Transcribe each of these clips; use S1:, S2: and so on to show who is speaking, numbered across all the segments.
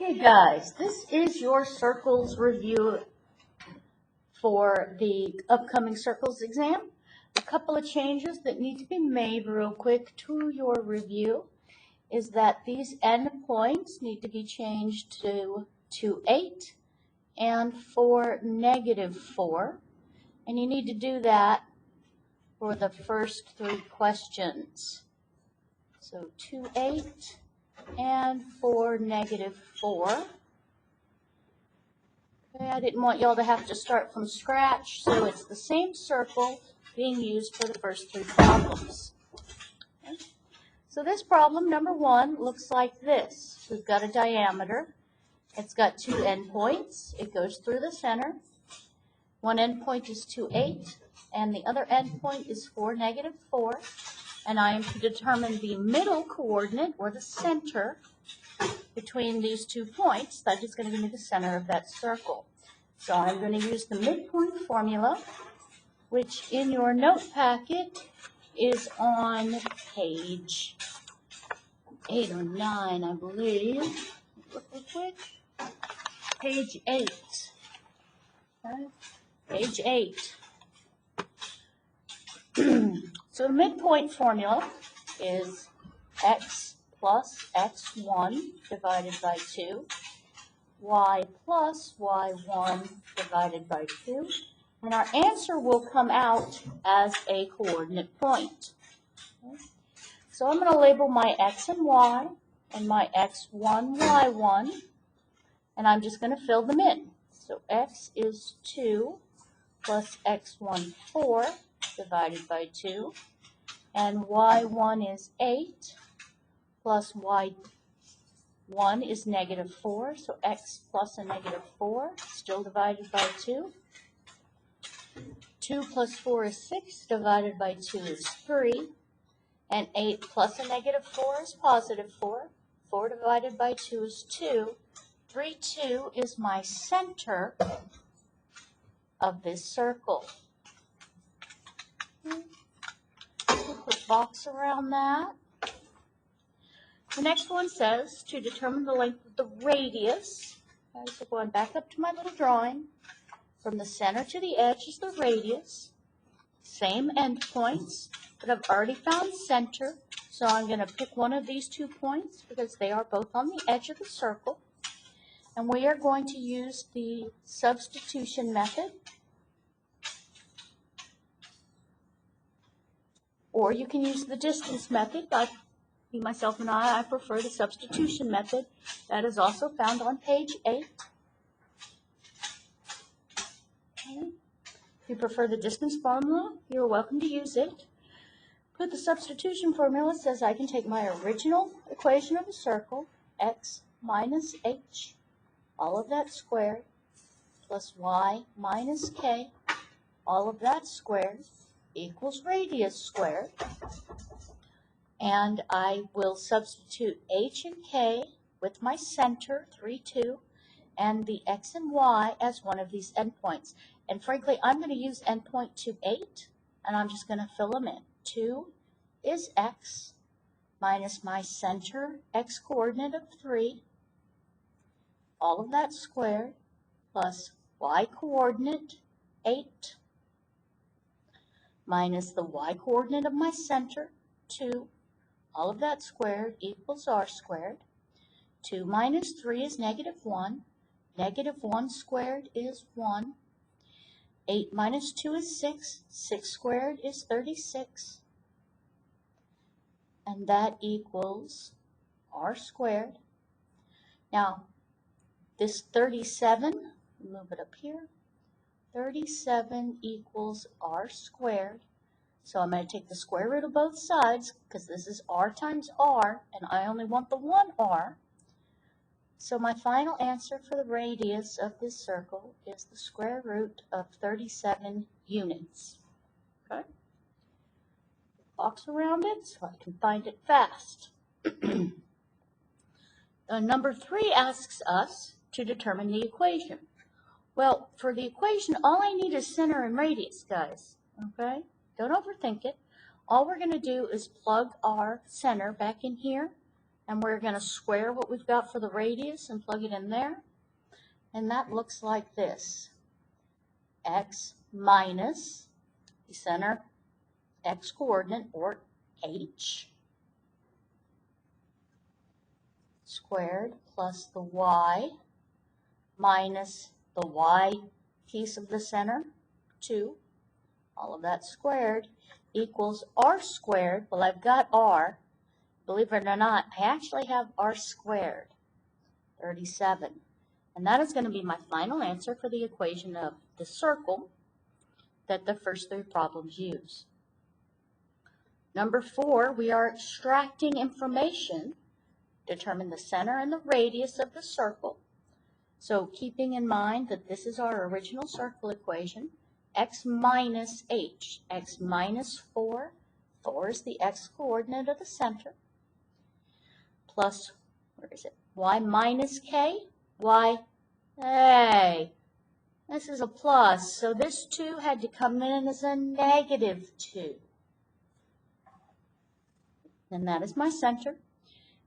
S1: Okay guys, this is your circles review for the upcoming circles exam. A couple of changes that need to be made real quick to your review is that these endpoints need to be changed to 8 and for -4, and you need to do that for the first 3 questions. So 2, 8 and for -4. Okay, I didn't want y'all to have to start from scratch, so it's the same circle being used for the first 3 problems. Okay. So this problem, number 1, looks like this. We've got a diameter. It's got 2 endpoints. It goes through the center. One endpoint is 2, 8, and the other endpoint is 4, -4. And I am to determine the middle coordinate, or the center, between these 2 points. That is going to give me the center of that circle. So I'm going to use the midpoint formula, which in your note packet is on page 8 or 9, I believe. Look real quick. Page 8. Okay. Page 8. So the midpoint formula is x plus x1 divided by 2, y plus y1 divided by 2, and our answer will come out as a coordinate point. Okay. So I'm going to label my x and y and my x1, y1, and I'm just going to fill them in. So x is 2 plus x1, 4 divided by 2, and y1 is 8 plus y1 is -4, so x plus a -4, still divided by 2. 2 plus 4 is 6, divided by 2 is 3, and 8 plus a -4 is +4. 4 divided by 2 is 2. 3, 2 is my center of this circle. Put a box around that. The next one says to determine the length of the radius. Okay, so going back up to my little drawing, from the center to the edge is the radius. Same endpoints, but I've already found center, so I'm going to pick one of these 2 points because they are both on the edge of the circle. And we are going to use the substitution method. Or you can use the distance method. Like me, myself, and I prefer the substitution method. That is also found on page 8. Okay. If you prefer the distance formula, you're welcome to use it. But the substitution formula says I can take my original equation of a circle, x minus h, all of that squared, plus y minus k, all of that squared, equals radius squared. And I will substitute h and k with my center, 3, 2, and the x and y as one of these endpoints. And frankly, I'm going to use endpoint 2, 8, and I'm just going to fill them in. 2 is x minus my center x coordinate of 3, all of that squared, plus y coordinate 8, minus the y coordinate of my center 2, all of that squared, equals r squared. 2 minus 3 is -1. -1 squared is 1. 8 minus 2 is 6. 6 squared is 36. And that equals r squared. Now, this 37, move it up here, 37 equals r squared. So I'm going to take the square root of both sides, because this is r times r, and I only want the 1 r. So my final answer for the radius of this circle is the square root of 37 units. Okay? Box around it so I can find it fast. Number 3 asks us to determine the equation. Well, for the equation, all I need is center and radius, guys. Okay? Don't overthink it. All we're going to do is plug our center back in here and we're going to square what we've got for the radius and plug it in there. And that looks like this. X minus the center x coordinate, or h, squared plus the y minus the y piece of the center, 2, all of that squared, equals r squared. Well, I've got r. Believe it or not, I actually have r squared, 37. And that is going to be my final answer for the equation of the circle that the first 3 problems use. Number 4, we are extracting information. Determine the center and the radius of the circle. So keeping in mind that this is our original circle equation, x minus h, x minus 4, 4 is the x coordinate of the center, plus, where is it, y minus k, y, hey, this is a plus, so this 2 had to come in as a negative 2. And that is my center.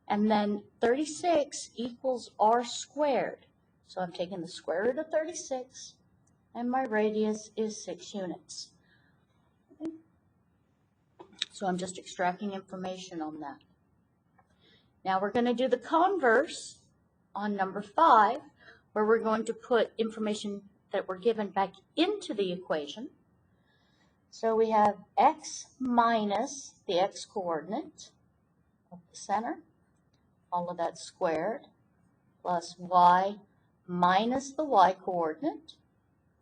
S1: And then 36 equals r squared. So I'm taking the square root of 36, and my radius is 6 units. Okay. So I'm just extracting information on that. Now we're going to do the converse on number 5, where we're going to put information that we're given back into the equation. So we have x minus the x coordinate of the center, all of that squared, plus y minus the y coordinate,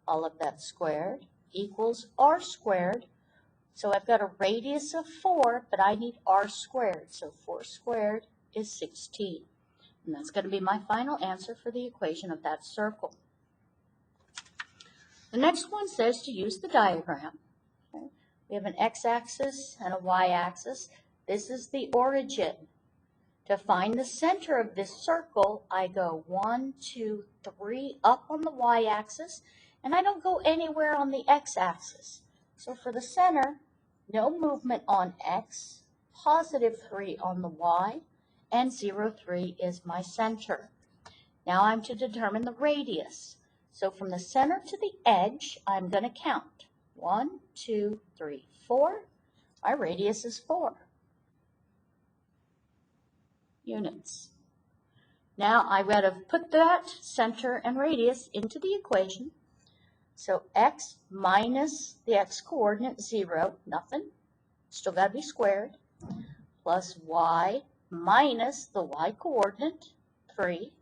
S1: all of that squared, equals r squared. So I've got a radius of 4, but I need r squared. So 4 squared is 16. And that's going to be my final answer for the equation of that circle. The next one says to use the diagram. Okay. We have an x-axis and a y-axis. This is the origin. To find the center of this circle, I go 1, 2, 3 up on the y-axis, and I don't go anywhere on the x-axis. So for the center, no movement on x, positive 3 on the y, and 0, 3 is my center. Now I'm to determine the radius. So from the center to the edge, I'm going to count. 1, 2, 3, 4. My radius is 4 units. Now I've got to put that center and radius into the equation. So x minus the x coordinate, 0, nothing. Still got to be squared. Plus y minus the y coordinate, 3.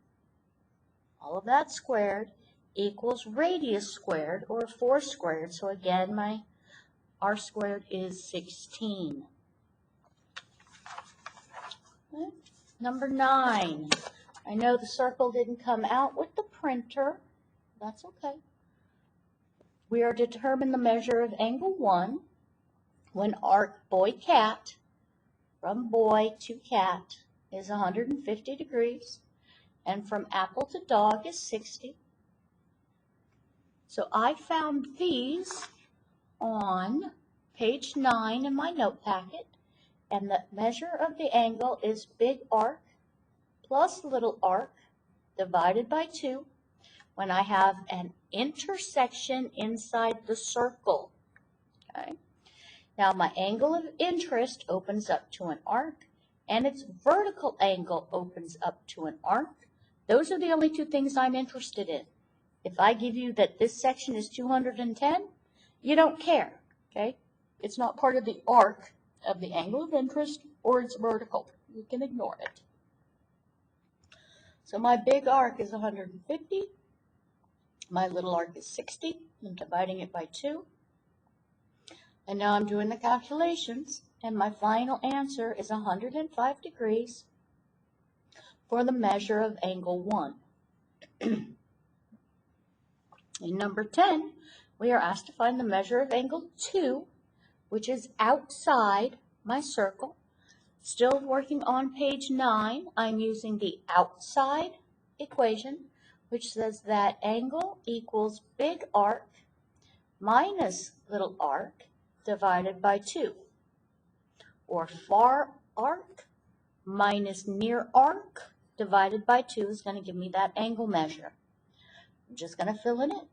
S1: All of that squared equals radius squared, or 4 squared. So again, my r squared is 16. Okay. Number 9. I know the circle didn't come out with the printer. That's okay. We are to determine the measure of angle 1 when arc boy cat from boy to cat is 150 degrees, and from apple to dog is 60. So I found these on page 9 in my note packet, and the measure of the angle is big arc plus little arc divided by 2 when I have an intersection inside the circle. Okay. Now my angle of interest opens up to an arc, and its vertical angle opens up to an arc. Those are the only 2 things I'm interested in. If I give you that this section is 210, you don't care, okay? It's not part of the arc of the angle of interest, or it's vertical. You can ignore it. So my big arc is 150. My little arc is 60. I'm dividing it by 2. And now I'm doing the calculations, and my final answer is 105 degrees for the measure of angle 1. In number 10, we are asked to find the measure of angle 2, which is outside my circle. Still working on page 9, I'm using the outside equation, which says that angle equals big arc minus little arc divided by 2, or far arc minus near arc divided by 2 is going to give me that angle measure. I'm just going to fill in it.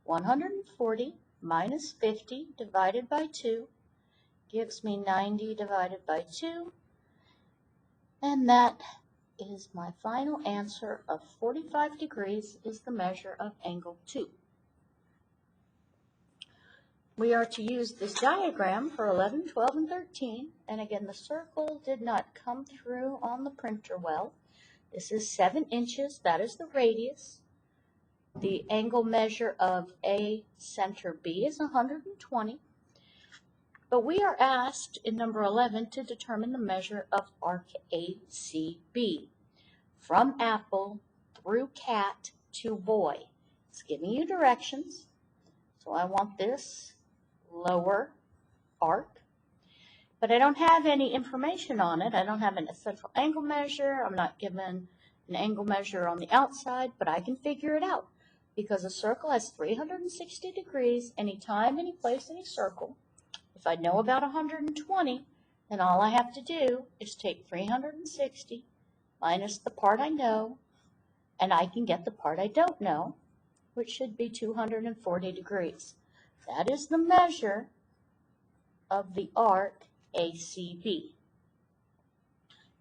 S1: 140 minus 50 divided by 2 gives me 90 divided by 2. And that is my final answer of 45 degrees is the measure of angle 2. We are to use this diagram for 11, 12, and 13. And again, the circle did not come through on the printer well. This is 7 inches. That is the radius. The angle measure of A center B is 120. But we are asked in number 11 to determine the measure of arc ACB from apple through cat to boy. It's giving you directions. So I want this lower arc, but I don't have any information on it. I don't have an central angle measure. I'm not given an angle measure on the outside, but I can figure it out because a circle has 360 degrees anytime, any place, any circle. If I know about 120, then all I have to do is take 360 minus the part I know, and I can get the part I don't know, which should be 240 degrees. That is the measure of the arc ACB.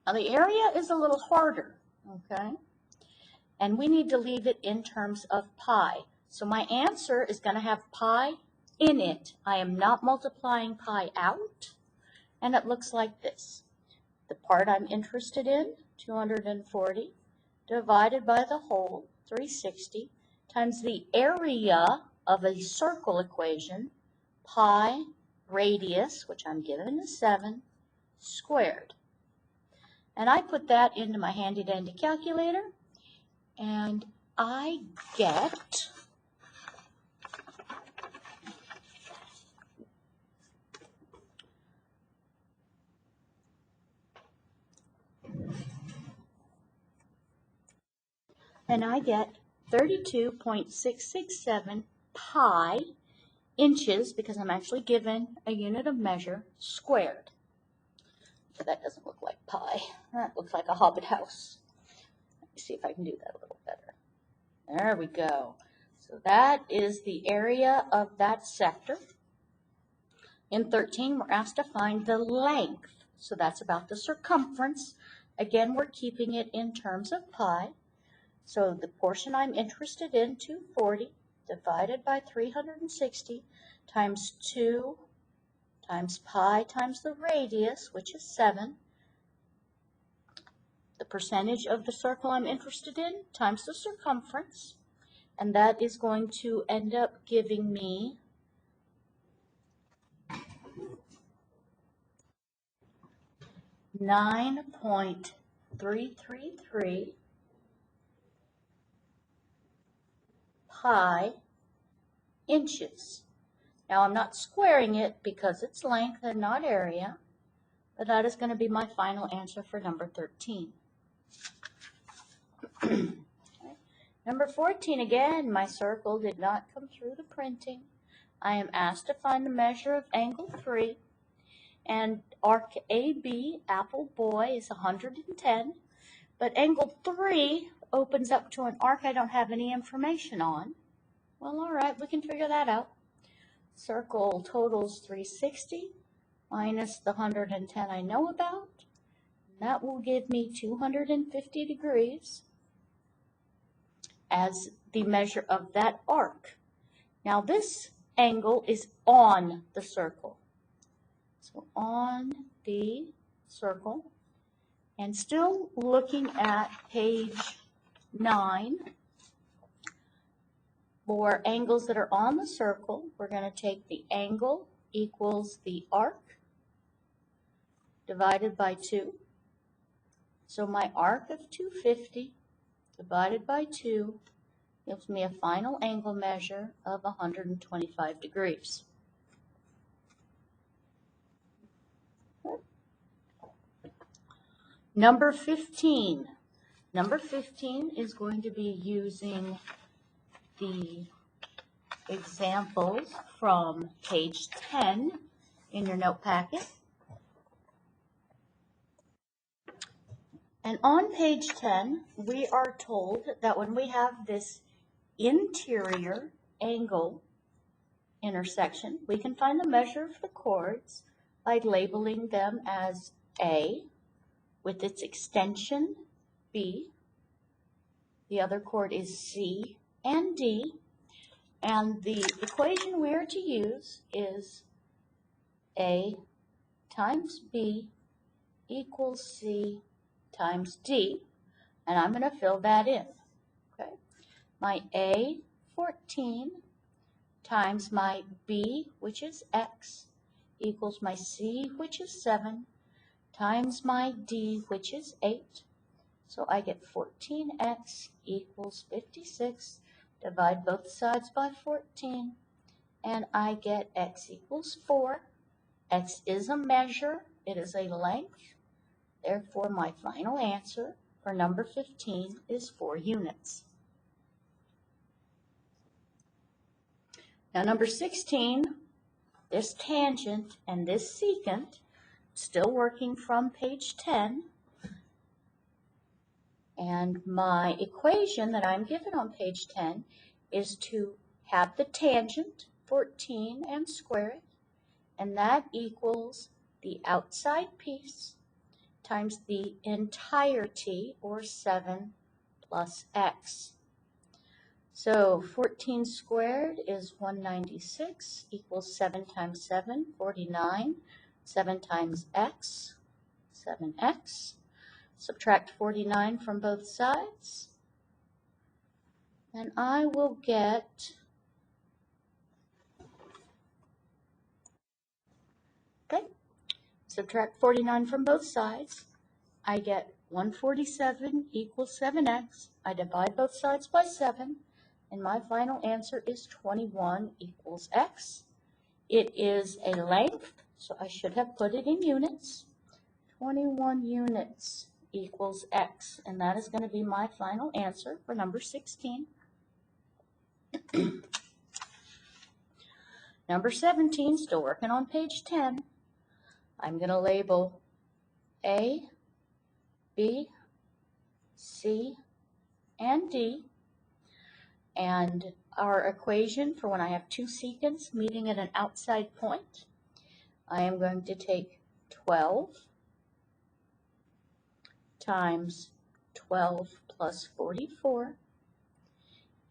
S1: Now the area is a little harder, okay? And we need to leave it in terms of pi. So my answer is going to have pi in it. I am not multiplying pi out, and it looks like this. The part I'm interested in, 240, divided by the whole, 360, times the area of a circle equation, pi radius, which I'm given as 7, squared. And I put that into my handy-dandy calculator, and I get and I get 32.667 pi inches, because I'm actually given a unit of measure, squared. So that doesn't look like pi. That looks like a hobbit house. Let me see if I can do that a little better. There we go. So that is the area of that sector. In 13, we're asked to find the length. So that's about the circumference. Again, we're keeping it in terms of pi. So the portion I'm interested in, 240, divided by 360 times 2 times pi times the radius, which is 7. The percentage of the circle I'm interested in times the circumference. And that is going to end up giving me 9.333 pi inches. Now I'm not squaring it because it's length and not area, but that is going to be my final answer for number 13. Number 14, again, my circle did not come through the printing. I am asked to find the measure of angle 3, and arc AB, apple boy, is 110, but angle 3 opens up to an arc I don't have any information on. Well, all right, we can figure that out. Circle totals 360 minus the 110 I know about. That will give me 250 degrees as the measure of that arc. Now this angle is on the circle. So on the circle, and still looking at page 9, for angles that are on the circle, we're going to take the angle equals the arc divided by 2. So my arc of 250 divided by 2 gives me a final angle measure of 125 degrees. Number 15. Number 15 is going to be using the examples from page 10 in your note packet. And on page 10, we are told that when we have this interior angle intersection, we can find the measure of the chords by labeling them as A with its extension B. The other chord is C and D. And the equation we are to use is A times B equals C times D. And I'm going to fill that in. Okay. My A, 14, times my B, which is X, equals my C, which is 7, times my D, which is 8. So I get 14X equals 56. Divide both sides by 14, and I get X equals 4. X is a measure. It is a length. Therefore, my final answer for number 15 is 4 units. Now, number 16, this tangent and this secant, still working from page 10. And my equation that I'm given on page 10 is to have the tangent, 14, and square it. And that equals the outside piece times the entirety, or 7 plus x. So 14 squared is 196, equals 7 times 7, 49. 7 times x, 7x. Subtract 49 from both sides, and I will get, okay, subtract 49 from both sides. I get 147 equals 7x. I divide both sides by 7, and my final answer is 21 equals x. It is a length, so I should have put it in units. 21 units equals x, and that is going to be my final answer for number 16. Number 17, still working on page 10. I'm going to label A, B, C, and D. And our equation for when I have two secants meeting at an outside point, I am going to take 12 times 12 plus 44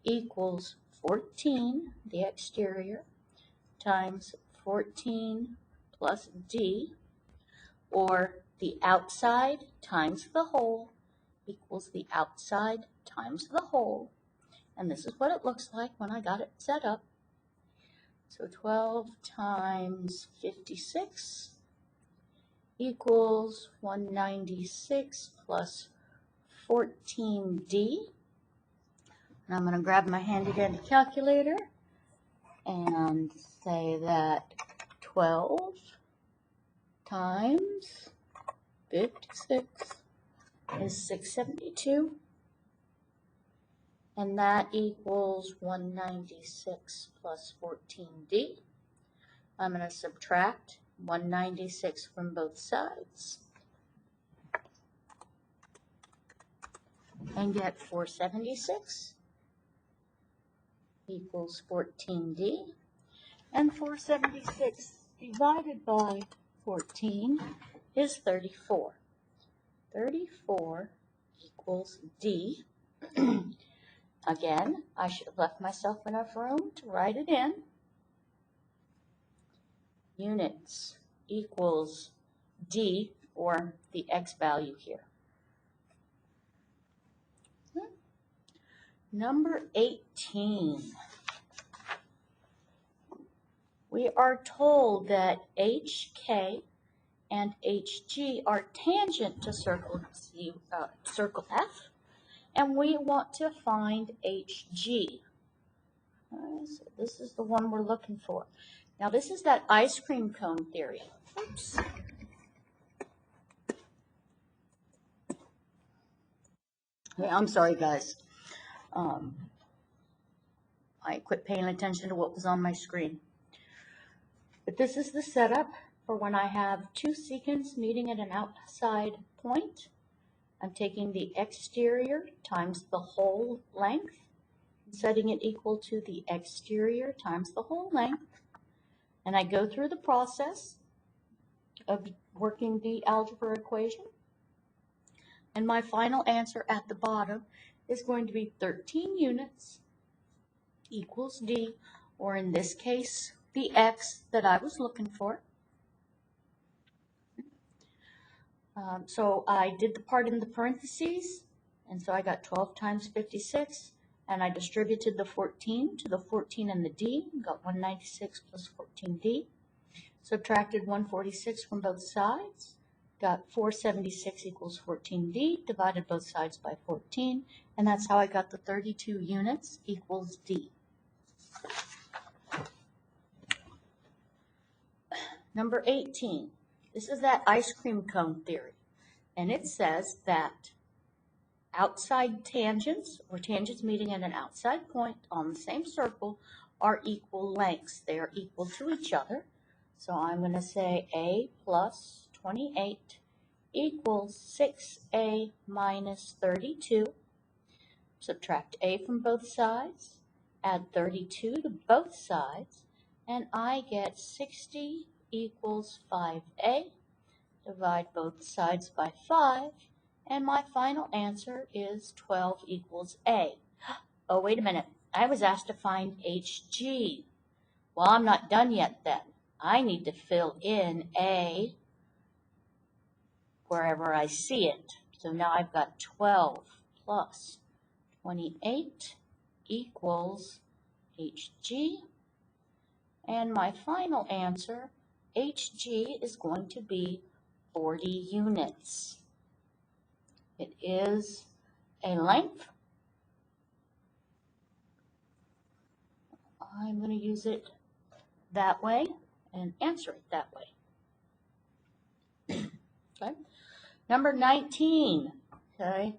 S1: equals 14, the exterior, times 14 plus D, or the outside times the whole equals the outside times the whole. And this is what it looks like when I got it set up. So 12 times 56 equals 196 plus 14D. And I'm going to grab my handy-dandy calculator and say that 12 times 56 is 672. And that equals 196 plus 14D. I'm going to subtract 196 from both sides and get 476 equals 14D. And 476 divided by 14 is 34. 34 equals D. Again, I should have left myself enough room to write it in. Units equals D, or the X value here. Number 18. We are told that HK and HG are tangent to circle F, and we want to find HG. So this is the one we're looking for. Now this is that ice cream cone theory. Oops. Hey, I'm sorry, guys. I quit paying attention to what was on my screen. But this is the setup for when I have two secants meeting at an outside point. I'm taking the exterior times the whole length, setting it equal to the exterior times the whole length, and I go through the process of working the algebra equation, and my final answer at the bottom is going to be 13 units equals D, or in this case, the X that I was looking for. So I did the part in the parentheses, and so I got 12 times 56, and I distributed the 14 to the 14 and the D, got 196 plus 14D, subtracted 146 from both sides, got 476 equals 14D, divided both sides by 14, and that's how I got the 32 units equals D. Number 18, this is that ice cream cone theory, and it says that outside tangents, or tangents meeting at an outside point on the same circle, are equal lengths. They are equal to each other. So I'm going to say A plus 28 equals 6A minus 32. Subtract A from both sides, add 32 to both sides, and I get 60 equals 5A. Divide both sides by 5, and my final answer is 12 equals A. Oh, wait a minute. I was asked to find HG. Well, I'm not done yet then. I need to fill in A wherever I see it. So now I've got 12 plus 28 equals HG. And my final answer, HG, is going to be 40 units. It is a length. I'm going to use it that way and answer it that way. Okay. Number 19. Okay.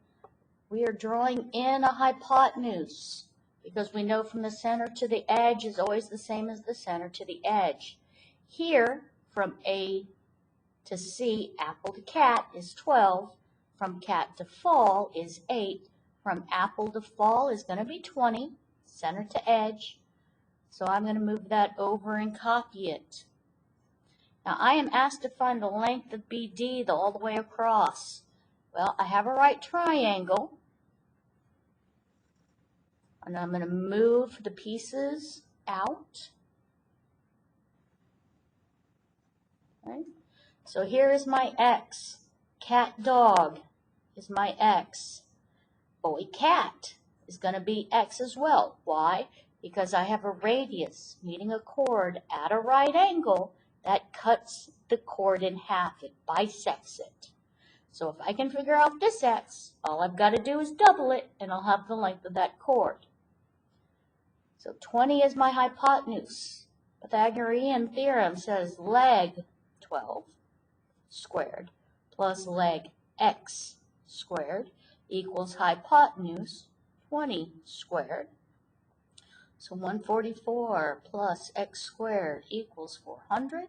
S1: We are drawing in a hypotenuse because we know from the center to the edge is always the same as the center to the edge. Here, from A to C, apple to cat is 12. From cat to fall is 8. From apple to fall is going to be 20, center to edge. So I'm going to move that over and copy it. Now I am asked to find the length of BD all the way across. Well, I have a right triangle, and I'm going to move the pieces out. Okay. So here is my X. Cat dog is my X. Boy cat is going to be X as well. Why? Because I have a radius meeting a chord at a right angle that cuts the chord in half. It bisects it. So if I can figure out this X, all I've got to do is double it, and I'll have the length of that chord. So 20 is my hypotenuse. Pythagorean theorem says leg 12 squared plus leg X squared equals hypotenuse 20 squared. So 144 plus X squared equals 400.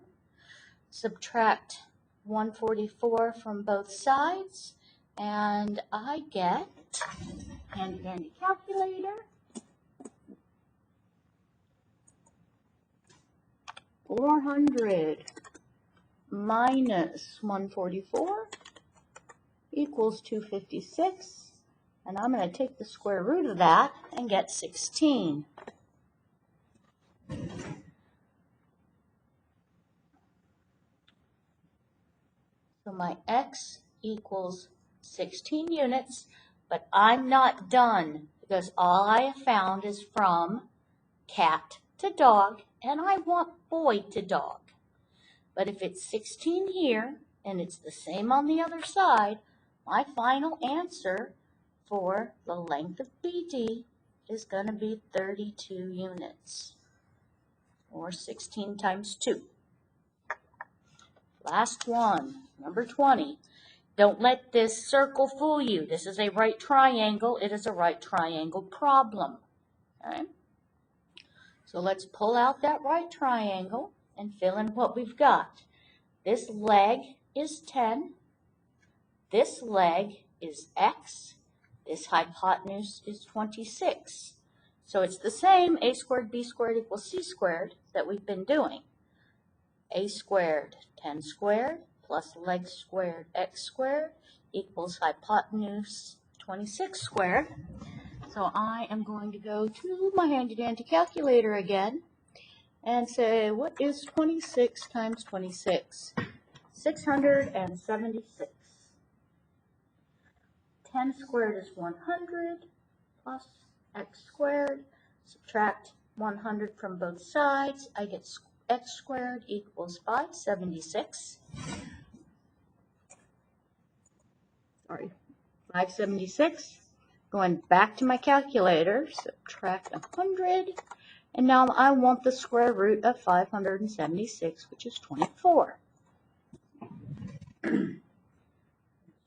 S1: Subtract 144 from both sides, and I get, handy dandy calculator, 400 minus 144 equals 256, and I'm going to take the square root of that and get 16. So my X equals 16 units, but I'm not done because all I have found is from cat to dog, and I want boy to dog. But if it's 16 here and it's the same on the other side, my final answer for the length of BD is going to be 32 units, or 16 times 2. Last one, number 20. Don't let this circle fool you. This is a right triangle. It is a right triangle problem. Okay? So let's pull out that right triangle and fill in what we've got. This leg is 10. This leg is x. This hypotenuse is 26. So it's the same a squared b squared equals c squared that we've been doing. A squared 10 squared plus leg squared x squared equals hypotenuse 26 squared. So I am going to go to my handy dandy calculator again and say, what is 26 times 26? 676. 10 squared is 100 plus x squared. Subtract 100 from both sides. I get x squared equals 576. Sorry, 576. Going back to my calculator, subtract 100. And now I want the square root of 576, which is 24.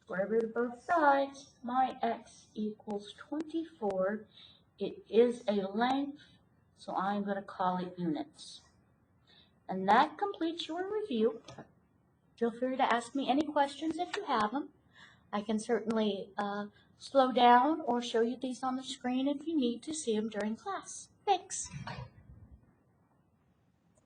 S1: Square root of both sides, my x equals 24. It is a length, so I'm going to call it units. And that completes your review. Feel free to ask me any questions if you have them. I can certainly slow down or show you these on the screen if you need to see them during class. Thanks.